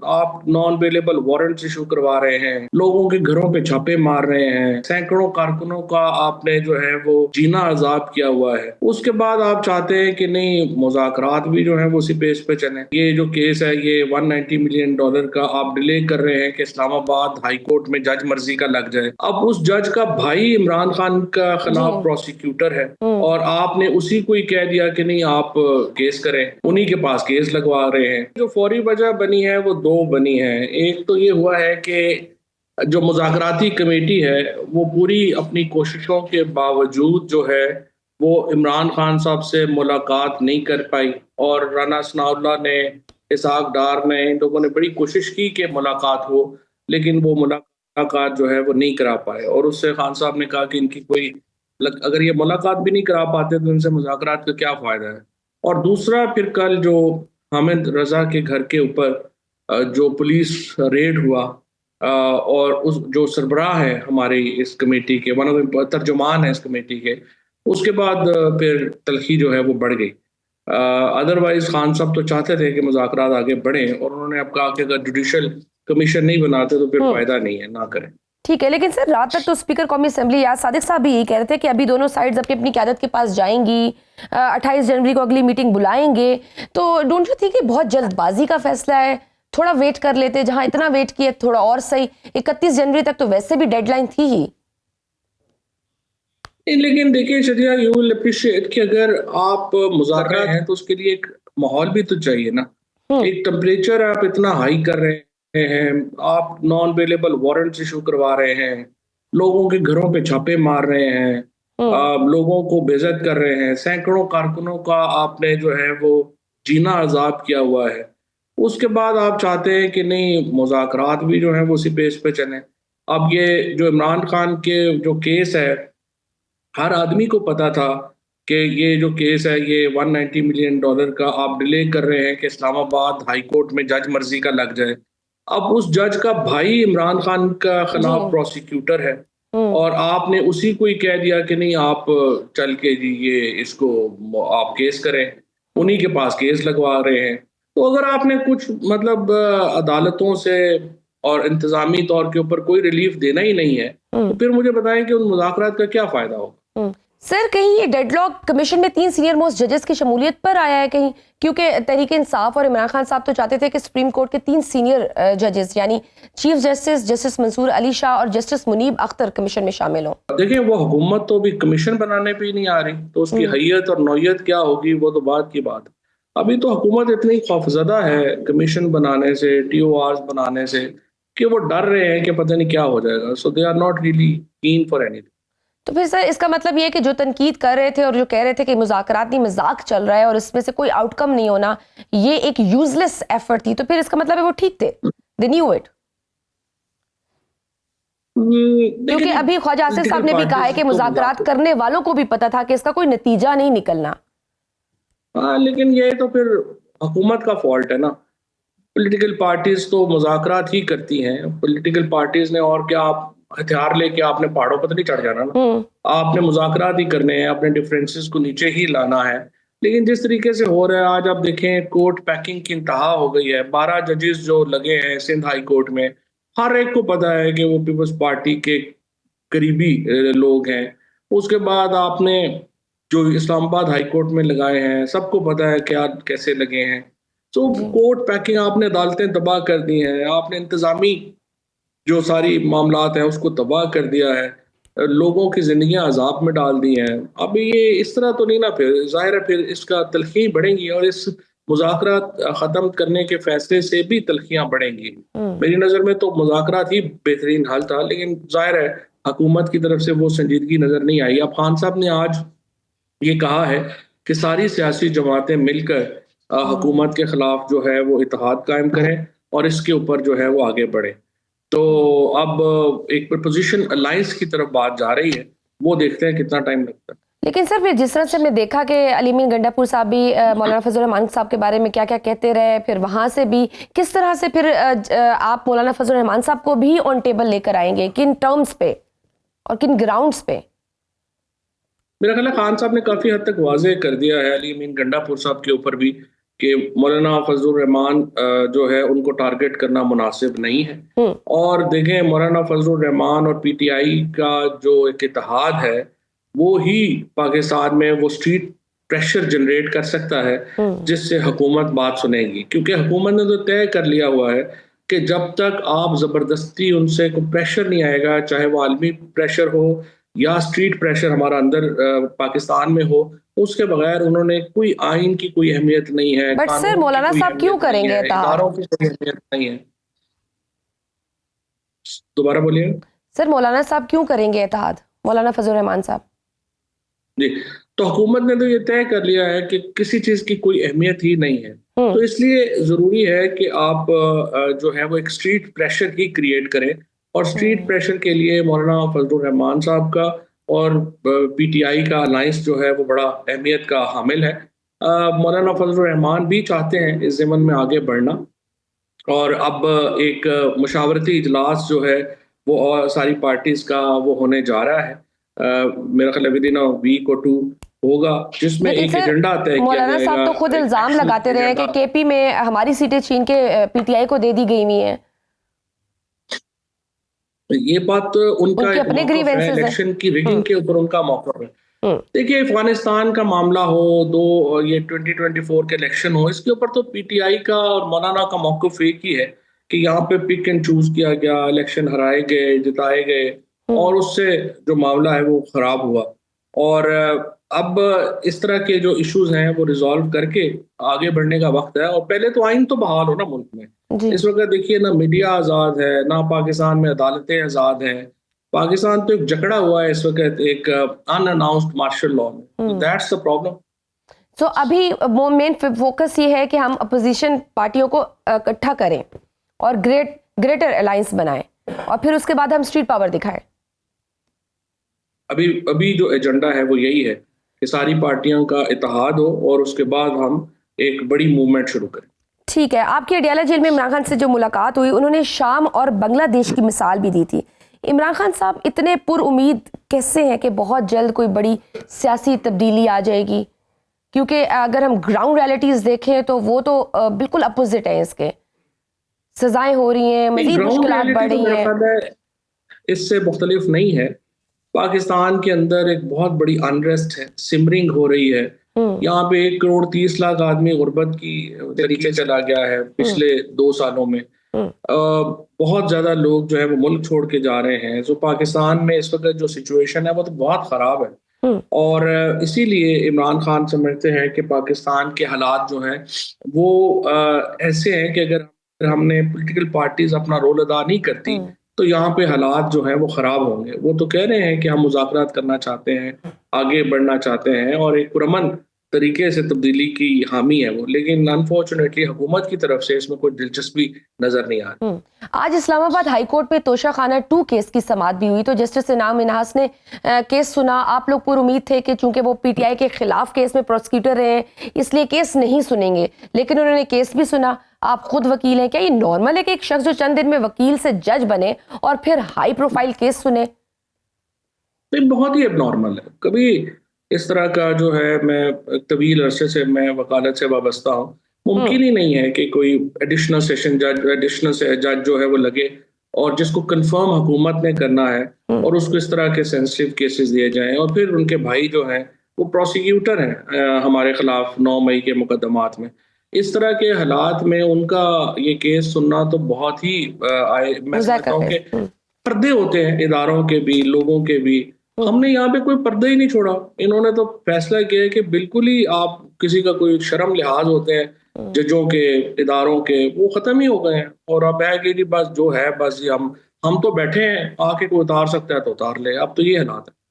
आप non available warrant issue करवा रहे हैं, लोगों के घरों पे छापे मार रहे हैं, सैकड़ों कारकुनों का आपने जो है वो जीना अजाब किया हुआ है। उसके बाद आप चाहते हैं कि नहीं मुज़ाकरात भी जो है वो उसी बेस पे चले। ये जो केस है ये $190 मिलियन का आप डिले कर रहे हैं कि इस्लामाबाद हाई कोर्ट में जज मर्जी का लग जाए। अब उस जज का भाई इमरान खान का खिलाफ प्रोसिक्यूटर है और आपने उसी को ही कह दिया कि नहीं आप केस करें, उन्हीं के पास केस लगवा रहे हैं। जो फौरी वजह बनी है वो दो बनी है। एक तो ये हुआ है कि जो मुज़ाकराती कमेटी है वो पूरी अपनी कोशिशों के बावजूद जो है वो इमरान खान साहब से मुलाकात नहीं कर पाई और राना सनाउल्लाह ने, इसहाक डार ने, इन लोगों ने बड़ी कोशिश की कि मुलाकात हो, लेकिन वो मुलाकात जो है वो नहीं करा पाए और उससे खान साहब ने कहा कि इनकी कोई अगर ये मुलाकात भी नहीं करा पाते तो इनसे मुज़ाकरात का क्या फ़ायदा है। और दूसरा फिर कल जो हामिद रज़ा के घर के ऊपर जो पुलिस रेड हुआ और उस जो सरबराह है हमारी इस कमेटी के, वन ऑफ द तर्जुमान है इस कमेटी के, उसके बाद फिर तलखी जो है वो बढ़ गई। अदरवाइज खान साहब तो चाहते थे कि मुज़ाकरात आगे बढ़ें और उन्होंने अब कहा कि अगर जुडिशल कमीशन नहीं बनाते तो फिर फ़ायदा नहीं है, ना करें। ठीक है, लेकिन सर रात तक तो स्पीकर कौमी असेंबली याद सादिक साहब भी यही कह रहे थे कि अभी दोनों साइड्स अपनी अपनी क़यादत के पास जाएंगी, 28 जनवरी को अगली मीटिंग बुलाएंगे, तो डोंट यू थिंक कि बहुत जल्दबाजी का फैसला है? थोड़ा वेट कर लेते, जहां इतना वेट किया थोड़ा और सही। 31 जनवरी तक तो वैसे भी डेडलाइन थी ही। लेकिन देखिए शदिया, यू विल अप्रिशिएट कि अगर आप मुज़ाकरात हैं तो उसके लिए एक माहौल भी तो चाहिए ना। एक टेम्परेचर आप इतना हाई कर रहे हैं, आप नॉन अवेलेबल वारंट्स इशू करवा रहे हैं, लोगों के घरों पे छापे मार रहे हैं, लोगों को बेइज्जत कर रहे हैं, सैकड़ों कारकुनों का आपने जो है वो जीना अजाब किया हुआ है। उसके बाद आप चाहते हैं कि नहीं मुज़ाकरात भी जो है वो उसी बेस पे चलें। अब ये जो इमरान खान के जो केस है, हर आदमी को पता था कि ये जो केस है ये $190 मिलियन का आप डिले कर रहे हैं कि इस्लामाबाद हाई कोर्ट में जज मर्जी का लग जाए। अब उस जज का भाई इमरान खान का खिलाफ प्रोसिक्यूटर है और आपने उसी को ही कह दिया कि नहीं आप चल के जी ये इसको आप केस करें, उन्हीं के पास केस लगवा रहे हैं। तो अगर आपने कुछ मतलब अदालतों से और इंतजामी तौर के ऊपर कोई रिलीफ देना ही नहीं है तो फिर मुझे बताएं कि उन मुज़ाकरात का क्या फ़ायदा होगा। सर कहीं ये डेडलॉक कमीशन में 3 सीनियर मोस्ट जजेस की शमूलियत पर आया है कहीं? क्योंकि तहरीक इंसाफ और इमरान खान साहब तो चाहते थे कि सुप्रीम कोर्ट के 3 सीनियर जजेस यानी chief justice, justice Mansoor Ali Shah और जस्टिस मुनीब अख्तर कमीशन में शामिल हों। देखिए वो हुकूमत तो अभी कमीशन बनाने पे ही नहीं आ रही, तो उसकी हैयत और नौयत क्या होगी वो तो बाद की बात है। अभी तो हुकूमत इतनी खौफजदा है कमीशन बनाने से, टीओआरस बनाने से, कि वो डर रहे हैं कि पता नहीं क्या हो जाएगा। So they are not really keen for anything. तो फिर सर इसका मतलब ये है कि जो तनकीद कर रहे थे और जो कह रहे थे कि मुज़ाकराती मजाक चल रहा है और इसमें से कोई आउटकम नहीं होना, ये एक यूजलेस एफर्ट थी, तो फिर इसका मतलब है वो ठीक थे, दे न्यू इट। क्योंकि अभी ख्वाजा आसिफ साहब ने भी कहा है कि मुज़ाकरात करने वालों को भी पता था कि इसका कोई नतीजा नहीं निकलना। हाँ, लेकिन ये तो फिर हुकूमत का फॉल्ट है ना। पॉलिटिकल पार्टीज तो मुज़ाकरात ही करती हैं। पॉलिटिकल पार्टीज ने और क्या, आप हथियार लेके आपने पहाड़ों पर तो नहीं चढ़ जाना ना। आपने मुज़ाकरात ही करने हैं, अपने डिफरेंसेस को नीचे ही लाना है। लेकिन जिस तरीके से हो रहा है आज आप देखें, कोर्ट पैकिंग की इंतहा हो गई है। 12 जजेस जो लगे हैं सिंध हाई कोर्ट में, हर एक को पता है कि वो पीपल्स पार्टी के करीबी लोग हैं। उसके बाद आपने जो इस्लामाबाद हाई कोर्ट में लगाए हैं, सबको पता है क्या कैसे लगे हैं। तो कोर्ट पैकिंग, आपने अदालतें तबाह कर दी हैं, आपने इंतजामी जो सारी मामलात हैं उसको तबाह कर दिया है, लोगों की जिंदगियां अजाब में डाल दी हैं। अब ये इस तरह तो नहीं ना, फिर जाहिर है फिर इसका तलखियां बढ़ेंगी और इस मुज़ाकरात ख़त्म करने के फैसले से भी तलखियां बढ़ेंगी। मेरी नज़र में तो मुज़ाकरात ही बेहतरीन हल था, लेकिन जाहिर है हुकूमत की तरफ से वो संजीदगी नज़र नहीं आई। अब खान साहब ने आज ये कहा है कि सारी सियासी जमातें मिलकर हुकूमत के खिलाफ जो है वो इत्तेहाद कायम करें और इसके ऊपर जो है वो आगे बढ़े। तो अब एक प्रपोजिशन अलायंस की तरफ बात जा रही है, वो देखते हैं कितना टाइम लगता है। लेकिन सर फिर जिस तरह से हमने देखा कि अलीमीन गंडापुर साहब भी मौलाना फजल रहमान साहब के बारे में क्या क्या कहते रहे, फिर वहां से भी किस तरह से फिर आप मौलाना फजल रहमान साहब को भी ऑन टेबल लेकर आएंगे, किन टर्म्स पे और किन ग्राउंड्स पे? मेरा ख्याल है खान साहब ने काफी हद तक वाजे कर दिया है अलीमीन गंडापुर साहब के ऊपर भी कि मौलाना फजलुर रहमान जो है उनको टारगेट करना मुनासिब नहीं है। और देखें, मौलाना फजलुर रहमान और पीटीआई का जो एक इत्तेहाद है, वो ही पाकिस्तान में वो स्ट्रीट प्रेशर जनरेट कर सकता है जिससे हुकूमत बात सुनेगी, क्योंकि हुकूमत ने तो तय कर लिया हुआ है कि जब तक आप ज़बरदस्ती उनसे कोई प्रेशर नहीं आएगा, चाहे वो आलमी प्रेशर हो या स्ट्रीट प्रेशर हमारा अंदर पाकिस्तान में हो, उसके बगैर उन्होंने कोई आइन की कोई अहमियत नहीं है, बट सर कानून की मौलाना कोई साहब क्यों अहमियत नहीं करेंगे है, इत्तेहाद? इदारों की कोई अहमियत नहीं है। दोबारा बोलिए। सर मौलाना साहब क्यों करेंगे इत्तेहाद, मौलाना फजलुर रहमान साहब? जी, तो हुकूमत ने तो ये तय कर लिया है कि किसी चीज़ की कोई अहमियत ही नहीं है। तो इसलिए ज़रूरी है कि आप जो है वो एक स्ट्रीट प्रेशर ही क्रिएट करें, और स्ट्रीट प्रेशर के लिए मौलाना फजलुर रहमान साहब का और पीटीआई का अलायंस जो है वो बड़ा अहमियत का हामिल है। मौलाना फजलुर रहमान भी चाहते हैं इस ज़मन में आगे बढ़ना, और अब एक मुशावरती इजलास जो है वो और सारी पार्टीज़ का वो होने जा रहा है। मेरा ख्याल है विद इन अ वीक और 2 होगा, जिसमें लेकिन एक सर एजेंडा तय किया मौलाना जाएगा, साहब तो खुद एक इल्जाम एक्शन लगाते रहे हैं कि एजेंडा। केपी में हमारी सीटें छीन के पीटीआई को दे दी गई हुई हैं। ये बात तो उनका उनके एक अपने मौक़िफ़ है, ग्रीवेंसेस हैं। इलेक्शन की रिगिंग के ऊपर उनका मौक़िफ़ है। हम्म देखिए, अफ़गानिस्तान का मामला हो, ये 2024 के इलेक्शन हो, इसके ऊपर तो पीटीआई का और मौलाना का मौक़िफ़ एक ही है कि यहाँ पे पिक एंड चूज़ किया गया, इलेक्शन हराए गए, जिताए गए, और उससे जो मामला है वो ख़राब हुआ। और अब इस तरह के जो इश्यूज़ हैं वो रिज़ॉल्व करके आगे बढ़ने का वक़्त है, और पहले तो आइन तो बहाल हो ना मुल्क में। जी इस वक़्त देखिए, ना मीडिया आज़ाद है, ना पाकिस्तान में अदालतें आज़ाद हैं। पाकिस्तान तो एक जकड़ा हुआ है इस वक़्त एक अनअनाउंस्ड मार्शल लॉ में। तो दैट्स द प्रॉब्लम। तो अभी वो मेन फोकस ये है कि हम अपोजिशन पार्टियों को इकट्ठा करें और ग्रेटर अलायंस बनाएं, और फिर उसके बाद हम स्ट्रीट पावर दिखाएं। अभी अभी जो एजेंडा है वो यही है कि सारी पार्टियों का इत्तेहाद हो और उसके बाद हम एक बड़ी मूवमेंट शुरू करें। ठीक है, आपकी अडियाला जेल में इमरान खान से जो मुलाकात हुई, उन्होंने शाम और बांग्लादेश की मिसाल भी दी थी। इमरान खान साहब इतने पुरउम्मीद कैसे हैं कि बहुत जल्द कोई बड़ी सियासी तब्दीली आ जाएगी? क्योंकि अगर हम ग्राउंड रियलिटीज देखें तो वो तो बिल्कुल अपोजिट है इसके। सजाएं हो रही हैं, मजीद ग्राउंड मुश्किलात बढ़ रियलिटी तो रही मेरा हैं। ख्याल है इससे मुख्तलिफ नहीं है। पाकिस्तान के अंदर एक बहुत बड़ी अनरेस्ट है, सिमरिंग हो रही है। यहाँ पे 1 करोड़ 30 लाख आदमी गुर्बत की तरीके चला गया है पिछले 2 सालों में। बहुत ज़्यादा लोग जो है वो मुल्क छोड़ के जा रहे हैं। तो पाकिस्तान में इस वक्त जो सिचुएशन है वो तो बहुत ख़राब है, और इसीलिए इमरान खान समझते हैं कि पाकिस्तान के हालात जो हैं वो ऐसे हैं कि अगर हमने पॉलिटिकल पार्टीज अपना रोल अदा नहीं करती तो यहाँ पे हालात जो हैं वो ख़राब होंगे। वो तो कह रहे हैं कि हम मुज़ाकरात करना चाहते हैं, आगे बढ़ना चाहते हैं, और एक पुरअमन तरीके से तब्दीली की हामी है वो, लेकिन अनफॉर्चुनेटली हुकूमत की तरफ से इसमें कोई दिलचस्पी नज़र नहीं आ रही। आज इस्लामाबाद हाई कोर्ट में तोशा खाना 2 केस की समाअत भी हुई, तो जस्टिस इनाम मिन्हास ने केस सुना। आप लोग पूरी उम्मीद थे कि चूंकि वो पीटीआई के खिलाफ केस में प्रोसिक्यूटर रहे इसलिए केस नहीं सुनेंगे, लेकिन उन्होंने केस भी सुना। आप खुद वकील हैं, क्या ये नॉर्मल है कि एक शख्स जो चंद दिन में वकील से जज बने और फिर हाई प्रोफाइल केस सुने? नहीं, बहुत ही एबनॉर्मल है। कभी इस तरह का जो है, मैं तवील अरसे से मैं वकालत से वाबस्ता हूँ, मुमकिन ही नहीं है कि कोई एडिशनल सेशन जज, एडिशनल जज जो है वो लगे और जिसको कंफर्म हुकूमत ने करना है और उसको इस तरह के सेंसिटिव केसेस दिए जाएं, और फिर उनके भाई जो हैं वो प्रोसिक्यूटर हैं हमारे खिलाफ 9 मई के मुकदमात में। इस तरह के हालात में उनका ये केस सुनना तो बहुत ही मैं समझता हूँ कि पर्दे होते हैं इदारों के भी, लोगों के भी। हमने यहाँ पे कोई पर्दा ही नहीं छोड़ा। इन्होंने तो फैसला किया है कि बिल्कुल ही आप किसी का कोई शर्म लिहाज होते हैं जजों के, इदारों के, वो खत्म ही हो गए हैं। और अब है कि जी बस जो है बस हम तो बैठे हैं, आके कोई उतार सकता है तो उतार ले। अब तो ये हालात है।